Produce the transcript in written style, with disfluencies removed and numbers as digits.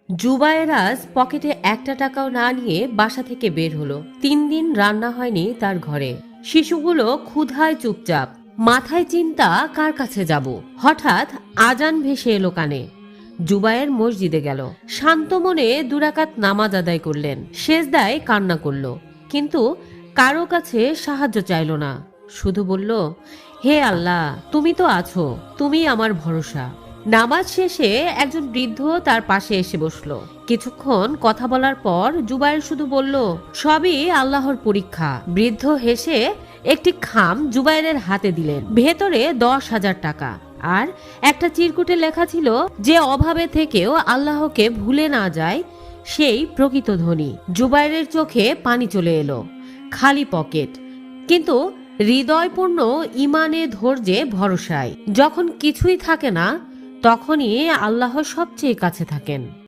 জুবায়ের আজ পকেটে একটা টাকাও না নিয়ে বাসা থেকে বের হলো। 3 দিন রান্না হয়নি তার ঘরে। শিশুগুলো ক্ষুধায় চুপচাপ, মাথায় চিন্তা কার কাছে যাব। হঠাৎ আজান ভেসে এলো কানে। জুবায়ের মসজিদে গেল, শান্ত মনে 2 রাকাত নামাজ আদায় করলেন। সেজদায় কান্না করল, কিন্তু কারো কাছে সাহায্য চাইল না। শুধু বলল, হে আল্লাহ, তুমি তো আছো, তুমি আমার ভরসা। নামাজ শেষে একজন বৃদ্ধ তার পাশে এসে বসলো। কিছুক্ষণ কথা বলার পর জুবায়ের শুধু বলল, সবই আল্লাহর পরীক্ষা। বৃদ্ধ হেসে একটি খাম জুবায়েরের হাতে দিলেন। ভেতরে 10,000 টাকা আর একটা চিরকুটে লেখা ছিল, যে অভাবে থেকেও আল্লাহকে ভুলে না যায় সেই প্রকৃত ধনী। জুবায়েরের চোখে পানি চলে এলো। খালি পকেট, কিন্তু হৃদয়পূর্ণ ইমানে, ধৈর্যে, ভরসায়। যখন কিছুই থাকে না, তখনই আল্লাহ সবচেয়ে কাছে থাকেন।